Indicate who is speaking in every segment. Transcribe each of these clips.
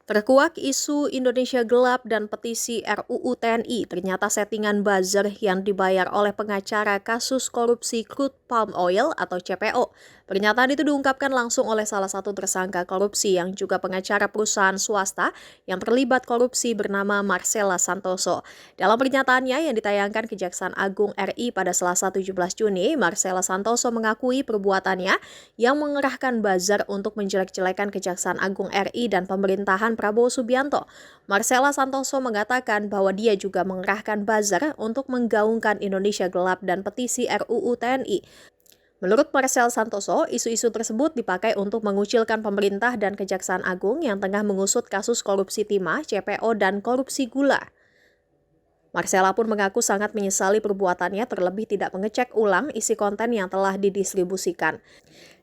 Speaker 1: Terkuak isu Indonesia gelap dan petisi RUU TNI ternyata settingan buzzer yang dibayar oleh pengacara kasus korupsi crude palm oil atau CPO. Pernyataan itu diungkapkan langsung oleh salah satu tersangka korupsi yang juga pengacara perusahaan swasta yang terlibat korupsi bernama Marcella Santoso. Dalam pernyataannya yang ditayangkan Kejaksaan Agung RI pada Selasa 17 Juni, Marcella Santoso mengakui perbuatannya yang mengerahkan buzzer untuk menjelek-jelekan Kejaksaan Agung RI dan pemerintahan Prabowo Subianto. Marcella Santoso mengatakan bahwa dia juga mengerahkan buzzer untuk menggaungkan Indonesia gelap dan petisi RUU TNI. Menurut Marcella Santoso, isu-isu tersebut dipakai untuk mengucilkan pemerintah dan Kejaksaan Agung yang tengah mengusut kasus korupsi timah, CPO, dan korupsi gula. Marcella pun mengaku sangat menyesali perbuatannya terlebih tidak mengecek ulang isi konten yang telah didistribusikan.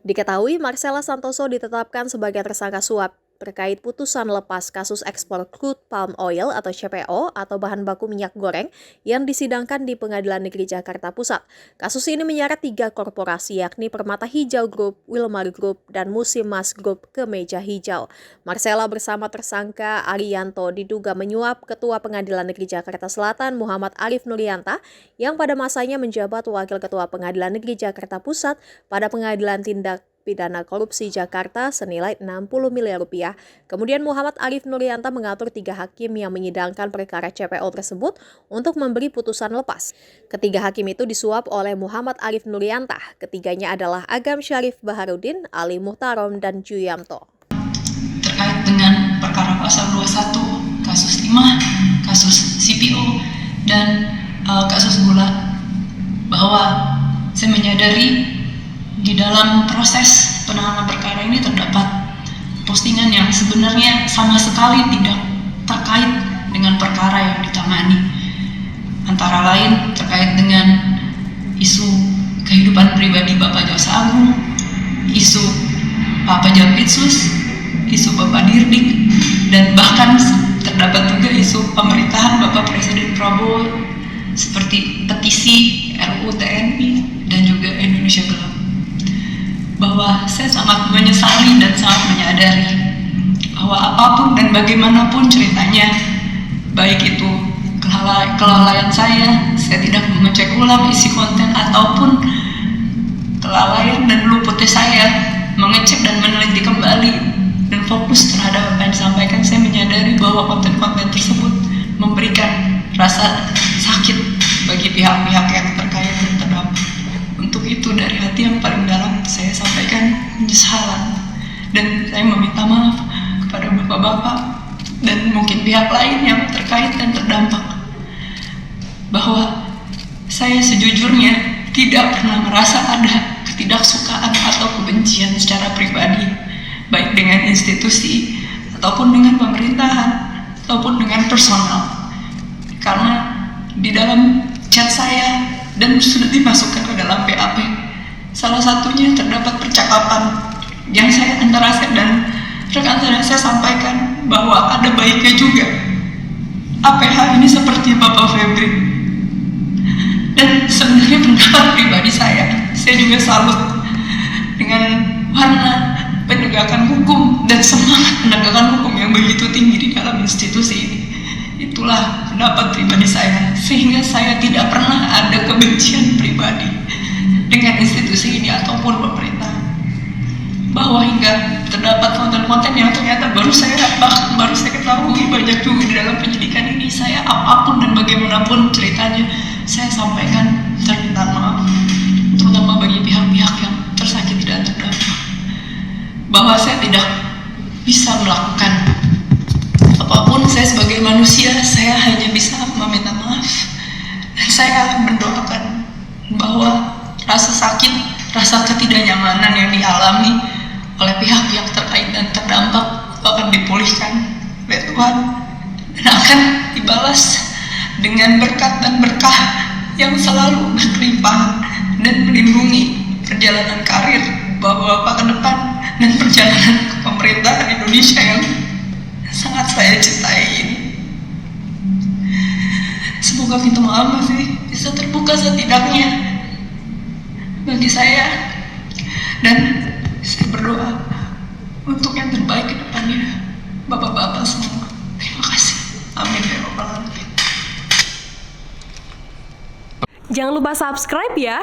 Speaker 1: Diketahui Marcella Santoso ditetapkan sebagai tersangka suap terkait putusan lepas kasus ekspor crude palm oil atau CPO atau bahan baku minyak goreng yang disidangkan di Pengadilan Negeri Jakarta Pusat. Kasus ini menyeret 3 korporasi yakni Permata Hijau Group, Wilmar Group, dan Musimas Group ke meja hijau. Marcella bersama tersangka Arianto diduga menyuap Ketua Pengadilan Negeri Jakarta Selatan Muhammad Arif Nurianta yang pada masanya menjabat Wakil Ketua Pengadilan Negeri Jakarta Pusat pada Pengadilan Tindak Pidana Korupsi Jakarta senilai 60 miliar rupiah. Kemudian Muhammad Arif Nurianta mengatur 3 hakim yang menyidangkan perkara CPO tersebut untuk memberi putusan lepas. Ketiga hakim itu disuap oleh Muhammad Arif Nurianta. Ketiganya adalah Agam Syarif Baharudin, Ali Muhtarom, dan Juyamto.
Speaker 2: Terkait dengan perkara pasal 21, kasus timah, kasus CPO, dan kasus gula, bahwa saya menyadari di dalam proses penanganan perkara ini terdapat postingan yang sebenarnya sama sekali tidak terkait dengan perkara yang ditangani. Antara lain terkait dengan isu kehidupan pribadi Bapak Jaksa Agung, isu Pak Jampitsus, isu Bapak Dirdik, dan bahkan terdapat juga isu pemerintahan Bapak Presiden Prabowo seperti petisi RUU TNI dan juga Indonesia Gelap. Bahwa saya sangat menyesali dan sangat menyadari bahwa apapun dan bagaimanapun ceritanya, baik itu kelalaian saya tidak mengecek ulang isi konten, ataupun kelalaian dan luputnya saya mengecek dan meneliti kembali dan fokus terhadap apa yang disampaikan, saya menyadari bahwa konten-konten tersebut memberikan rasa sakit bagi pihak-pihak yang terkait dan terdampak. Untuk itu dari hati yang paling dalam saya sampaikan penyesalan dan saya meminta maaf kepada bapak-bapak dan mungkin pihak lain yang terkait dan terdampak, bahwa saya sejujurnya tidak pernah merasa ada ketidaksukaan atau kebencian secara pribadi, baik dengan institusi ataupun dengan pemerintahan ataupun dengan personal, karena di dalam chat saya dan sudah dimasukkan ke dalam BAP, salah satunya terdapat percakapan yang antara saya dan rekan saya sampaikan bahwa ada baiknya juga APH ini seperti Bapak Febri. Dan sebenarnya pendapat pribadi saya juga salut dengan warna penegakan hukum dan semangat penegakan hukum yang begitu tinggi di dalam institusi ini. Itulah pendapat pribadi saya, sehingga saya tidak pernah ada kebencian pribadi dengan institusi ini ataupun pemerintah. Bahwa hingga terdapat konten-konten yang ternyata baru saya ketahui banyak juga di dalam penyidikan ini, saya apapun dan bagaimanapun ceritanya, saya sampaikan permintaan maaf, terutama bagi pihak-pihak yang tersakiti dan terdampak. Bahwa saya tidak bisa melakukan apapun, saya sebagai manusia, saya hanya bisa meminta maaf. Dan saya mendoakan bahwa rasa sakit, rasa ketidaknyamanan yang dialami oleh pihak-pihak terkait dan terdampak akan dipulihkan oleh Tuhan dan akan dibalas dengan berkat dan berkah yang selalu berlimpah dan melindungi perjalanan karir Bapak ke depan dan perjalanan ke pemerintahan Indonesia yang sangat saya cintai ini. Semoga pintu maaf masih bisa terbuka setidaknya bagi saya, dan saya berdoa untuk yang terbaik ke depannya, Bapak-bapak semua.
Speaker 3: Jangan lupa subscribe ya.